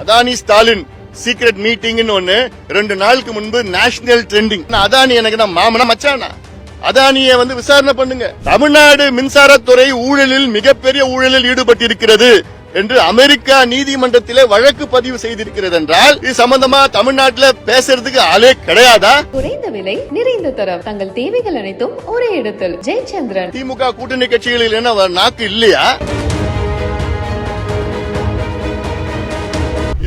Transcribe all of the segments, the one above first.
Adani Stalin secret meeting ஒன்னு 2 நாளுக்கு முன்பு நேஷனல் ட்ரெண்டிங். அதானி எனக்கு நான் மாமனா மச்சானா? அதானியை விசாரணை பண்ணுங்க. தமிழ்நாடு மின்சாரத்துறை ஊழலில் மிகப்பெரிய ஊழலில் ஈடுபட்டிருக்கிறது என்று அமெரிக்கா நீதிமன்றத்திலே வழக்கு பதிவு செய்திருக்கிறது என்றால் இது சம்பந்தமா தமிழ்நாட்டில் பேசுறதுக்கு ஆளே கிடையாதா? குறைந்த விலை நிறைந்த தரம் தங்கள் தேவைகள் அனைத்தும் ஒரே இடத்தில். ஜெயச்சந்திரன். திமுக கூட்டணி கட்சிகளில் என்ன நாக்கு இல்லையா?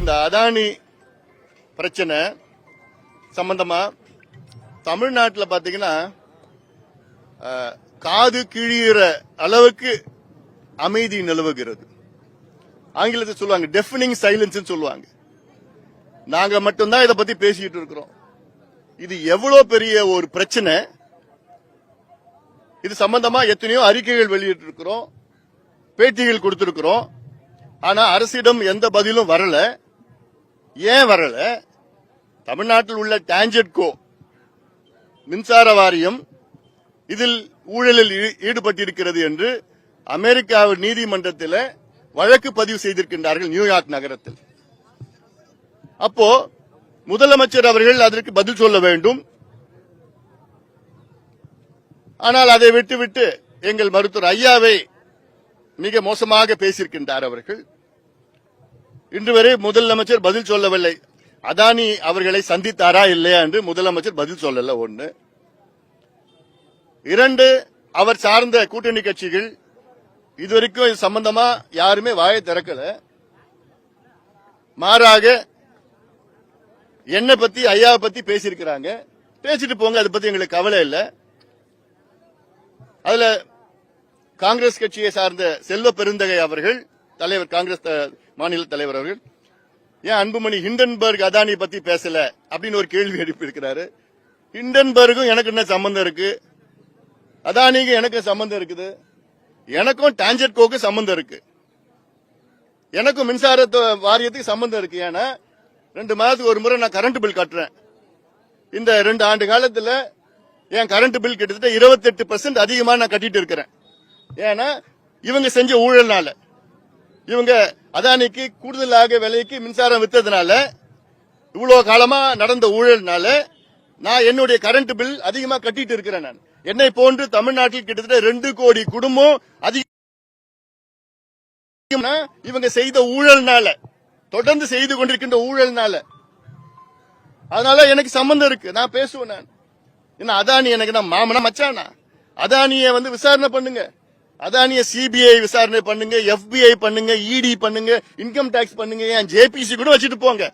இந்த அதானி பிரச்சனை சம்பந்தமா தமிழ்நாட்டில் பாத்தீங்கன்னா காது கிழிகிற அளவுக்கு அமைதி நிலவுகிறது. ஆங்கிலத்தில் சொல்லுவாங்க டெஃபனிங் சைலன்ஸ் சொல்லுவாங்க. நாங்க மட்டும்தான் இதை பத்தி பேசிட்டு இருக்கிறோம். இது எவ்வளவு பெரிய ஒரு பிரச்சனை. இது சம்பந்தமா எத்தனையோ அறிக்கைகள் வெளியிட்டு இருக்கிறோம், பேட்டிகள் கொடுத்திருக்கிறோம். ஆனா அரசிடம் எந்த பதிலும் வரல. ஏன் வரல? தமிழ்நாட்டில் உள்ள டான்ஜெட்கோ மின்சார வாரியம் இதில் ஊழலில் ஈடுபட்டிருக்கிறது என்று அமெரிக்காவின் நீதிமன்றத்தில் வழக்கு பதிவு செய்திருக்கின்றார்கள் நியூயார்க் நகரத்தில். அப்போ முதலமைச்சர் அவர்கள் அதற்கு பதில் சொல்ல வேண்டும். ஆனால் அதை விட்டுவிட்டு எங்கள் மருத்துவர் ஐயாவை மிக மோசமாக பேசியிருக்கின்றார் அவர்கள். இன்று வரை முதலமைச்சர் பதில் சொல்லவில்லை. அதானி அவர்களை சந்தித்தாரா இல்லையா என்று முதலமைச்சர் பதில் சொல்லல. 1. 2, அவர் சார்ந்த கூட்டணி கட்சிகள் இதுவரைக்கும் இது சம்பந்தமா யாருமே வாயை திறக்கல. மாறாக என்ன பத்தி ஐயாவை பத்தி பேசியிருக்கிறாங்க. பேசிட்டு போங்க, அதை பத்தி எங்களுக்கு கவலை இல்லை. அதுல காங்கிரஸ் கட்சியை சார்ந்த செல்வ பெருந்தகை அவர்கள் தலைவர், காங்கிரஸ் மாநில தலைவர் அவர்கள் ஏன் அன்புமணி ஹிண்டன்பர்க் அதானி பத்தி பேசல அப்படின்னு ஒரு கேள்வி எழுப்பியிருக்கிறாரு. ஹிண்டன்பர்க்கும் எனக்கு என்ன சம்பந்தம் இருக்கு? அதானிக்கு எனக்கு சம்பந்தம் இருக்குது. எனக்கும் டான்ஜெட்கோக்கு சம்பந்தம் இருக்கு. எனக்கும் மின்சார வாரியத்துக்கு சம்பந்தம் இருக்கு. ஏன்னா 2 மாதத்துக்கு ஒரு முறை நான் கரண்ட் பில் கட்டுறேன். இந்த 2 ஆண்டு காலத்தில் என் கரண்ட் பில் கிட்டத்தட்ட 28% அதிகமா நான் கட்டிட்டு இருக்கிறேன். ஏன்னா இவங்க செஞ்ச ஊழல்னால, இவங்க அதானிக்கு கூடுதலாக விலைக்கு மின்சாரம் வித்ததுனால, இவ்வளவு காலமா நடந்த ஊழல்னால நான் என்னுடைய கரண்ட் பில் அதிகமா கட்டிட்டு இருக்கிறேன். நான் என்னை போன்று தமிழ்நாட்டில் கிட்டத்தட்ட 2 கோடி குடும்பம் அதிகம் இவங்க செய்த ஊழல்னால, தொடர்ந்து செய்து கொண்டிருக்கின்ற ஊழல்னால. அதனால எனக்கு சம்பந்தம் இருக்கு. நான் பேசுவேன். நான் என்ன அதானி எனக்கு நான் மாமனா மச்சானா? அதானியை விசாரணை பண்ணுங்க. அதானிய சிபிஐ விசாரணை பண்ணுங்க, FBI பண்ணுங்க, இடி பண்ணுங்க, இன்கம் டாக்ஸ் பண்ணுங்க, ஏன் ஜேபிசி கூட வச்சுட்டு போங்க.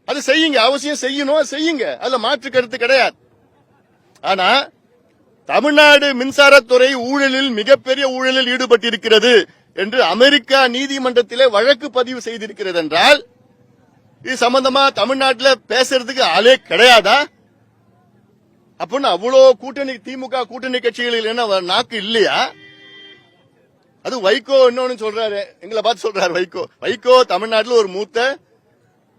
அது செய்யுங்க, அவசியம் செய்யணும், செய்யுங்க. அதுல மாற்று கருத்து கிடையாது. ஆனா தமிழ்நாடு மின்சாரத்துறை ஊழலில் மிகப்பெரிய ஊழலில் ஈடுபட்டிருக்கிறது என்று அமெரிக்கா நீதிமன்றத்திலே வழக்கு பதிவு செய்திருக்கிறது என்றால் இது சம்பந்தமா தமிழ்நாட்டில் பேசுறதுக்கு ஆளே கிடையாதா? அப்படின்னு அவ்வளோ கூட்டணி திமுக கூட்டணி கட்சிகளில் என்ன நாக்கு இல்லையா? அது வைகோ இன்னொன்னு சொல்றாரு, எங்களை பார்த்து சொல்றாரு. வைகோ தமிழ்நாட்டில் ஒரு மூத்த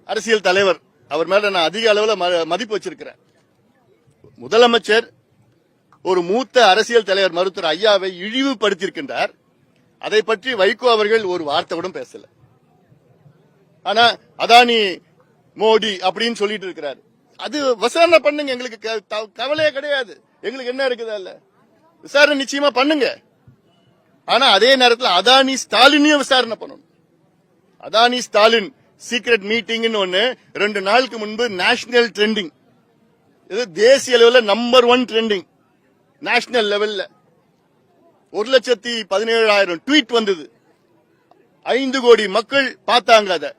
அரசியல் தலைவர். அவர் மேல நான் அதிக அளவில் மதிப்பு வச்சிருக்கிறேன். முதலமைச்சர் ஒரு மூத்த அரசியல் தலைவர் மருத்துவர் ஐயாவை இழிவுபடுத்தியிருக்கின்றார். அதை பற்றி வைகோ அவர்கள் ஒரு வார்த்தை கூட பேசல. ஆனா அதானி மோடி அப்படின்னு சொல்லிட்டு இருக்கிறார். அது விசாரணை பண்ணுங்க, எங்களுக்கு கவலையே கிடையாது. எங்களுக்கு என்ன இருக்குதா? விசாரணை நிச்சயமா பண்ணுங்க. ஆனா அதே நேரத்தில் அதானி ஸ்டாலினையும் விசாரணை பண்ணணும். அதானி ஸ்டாலின் சீக்ரெட் மீட்டிங் ஒன்னு 2 நாளுக்கு முன்பு நேஷனல் ட்ரெண்டிங். இது தேசிய லெவலில் நம்பர் 1 ட்ரெண்டிங். நேஷனல் லெவல்ல 1,17,000 ட்வீட் வந்தது. 5 கோடி மக்கள் பார்த்தாங்க. அத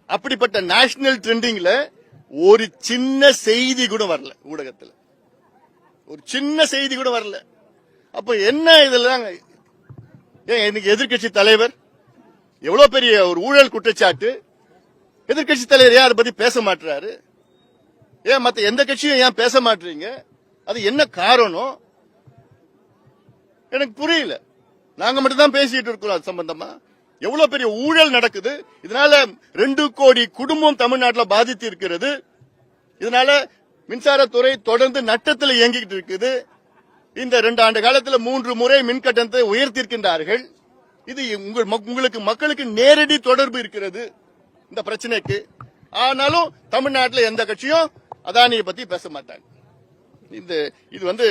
அப்படிப்பட்ட நேஷனல் ட்ரெண்டிங்ல ஒரு சின்ன செய்தி கூட வரல. ஊடகத்தில் ஒரு சின்ன செய்தி கூட வரல. அப்ப என்ன இதெல்லாம்? இன்னைக்கு எதிர்கட்சி தலைவர் எவ்வளவு பெரிய ஒரு ஊழல் குற்றச்சாட்டு, எதிர்கட்சி தலைவர் ஏன் அதை பத்தி பேச மாட்டாரு? ஏன் மத்த எந்த கட்சியும் ஏன் பேச மாட்டீங்க? அது என்ன காரணம் எனக்கு புரியல. நாங்க மட்டும் தான் பேசிட்டு இருக்கிறோம். அது சம்பந்தமா எவ்வளவு பெரிய ஊழல் நடக்குது. இதனால 2 கோடி குடும்பம் தமிழ்நாட்டில் பாதித்து இருக்கிறது. இதனால மின்சாரத்துறை தொடர்ந்து நட்டத்தில் இயங்கிட்டு இருக்குது. இந்த 2 ஆண்டு காலத்தில் 3 முறை மின் கட்டணத்தை உயர்த்தியிருக்கின்றார்கள். இது உங்களுக்கு மக்களுக்கு நேரடி தொடர்பு இருக்கிறது. இந்த பிரச்சனைக்கு. ஆனாலும் தமிழ்நாட்டில் எந்த கட்சியும் அதானியை பத்தி பேச மாட்டாங்க. இது வந்து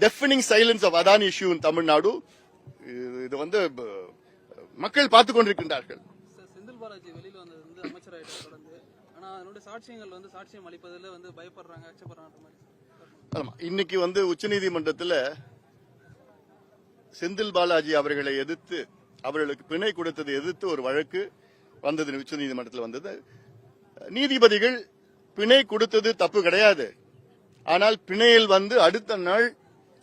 deafening silence of Adani issue in Tamil Nadu. இது வந்து மக்கள் பார்த்துக் கொண்டிருக்கின்றார்கள். செந்தில் பாலாஜி வெளியில வந்தது வந்து அமைச்சராயிட்ட தொடர்ந்து, ஆனா அதனுடைய சாட்சியங்கள் வந்து சாட்சியம் அளிப்பதில் வந்து பயப்படுறாங்க, அச்சப்படுறாங்க மாதிரி. ஆமா, இன்னைக்கு வந்து உச்சநீதிமன்றத்தில் செந்தில் பாலாஜி அவர்களை எதிர்த்து, அவர்களுக்கு பிணை கொடுத்ததை எதிர்த்து ஒரு வழக்கு வந்தது. உச்சநீதிமன்றத்தில் வந்தது. நீதிபதிகள் பிணை கொடுத்தது தப்பு கிடையாது, ஆனால் பிணையில் வந்து அடுத்த நாள்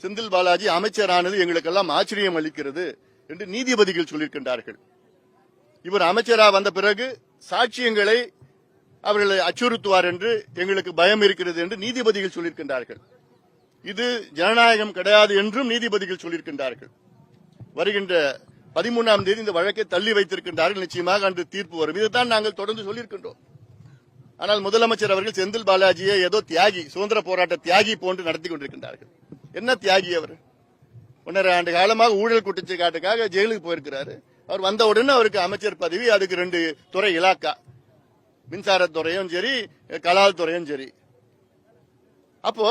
செந்தில் பாலாஜி அமைச்சரானது எங்களுக்கெல்லாம் ஆச்சரியம் அளிக்கிறது என்று நீதிபதிகள் சொல்லியிருக்கின்றார்கள். இவர் அமைச்சரா வந்த பிறகு சாட்சியங்களை அவர்களை அச்சுறுத்துவார் என்று எங்களுக்கு பயம் இருக்கிறது என்று நீதிபதிகள் சொல்லியிருக்கின்றார்கள். இது ஜனநாயகம் கிடையாது என்றும் நீதிபதிகள் சொல்லியிருக்கின்றார்கள். வருகின்ற 13ஆம் தேதி இந்த வழக்கை தள்ளி வைத்திருக்கின்றார்கள். நிச்சயமாக அன்று தீர்ப்பு வரும். இதைத்தான் நாங்கள் தொடர்ந்து சொல்லியிருக்கின்றோம். ஆனால் முதலமைச்சர் அவர்கள் செந்தில் பாலாஜியை ஏதோ தியாகி, சுதந்திர போராட்ட தியாகி போன்று நடத்தி கொண்டிருக்கின்றார்கள். என்ன தியாகி அவர்? 1.5 ஆண்டு காலமாக ஊழல் குற்றச்சாட்டுக்காக ஜெயிலுக்கு போயிருக்கிறாரு. அவர் வந்த உடனே அவருக்கு அமைச்சர் பதவி, அதுக்கு 2 துறை இலாக்கா, மின்சாரத்துறையும் சரி, கலால் துறையும் சரி. அப்போ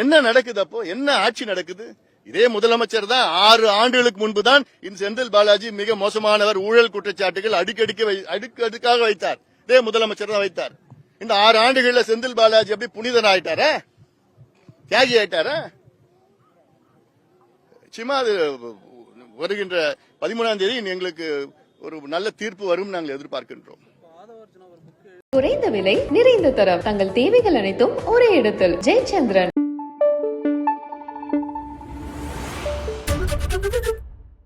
என்ன நடக்குது? அப்போ என்ன ஆட்சி நடக்குது? இதே முதலமைச்சர் தான் 6 ஆண்டுகளுக்கு முன்பு தான் இந்த செந்தில் பாலாஜி மிக மோசமானவர், ஊழல் குற்றச்சாட்டுகள் அடுக்கடுக்காக வைத்தார். இதே முதலமைச்சர் தான் வைத்தார். இந்த 6 ஆண்டுகள்ல செந்தில் பாலாஜி எப்படி புனிதன் ஆயிட்டாரா? தியாகி ஆயிட்டாரா? நிச்சயமா அது வருகின்ற 13ஆம் தேதி எங்களுக்கு ஒரு நல்ல தீர்ப்பு வரும் நாங்கள் எதிர்பார்க்கின்றோம். குறைந்த விலை, நிறைந்த தரம், தங்கள் தேவைகள் அனைத்தும் ஒரே இடத்தில். ஜெயச்சந்திரன்.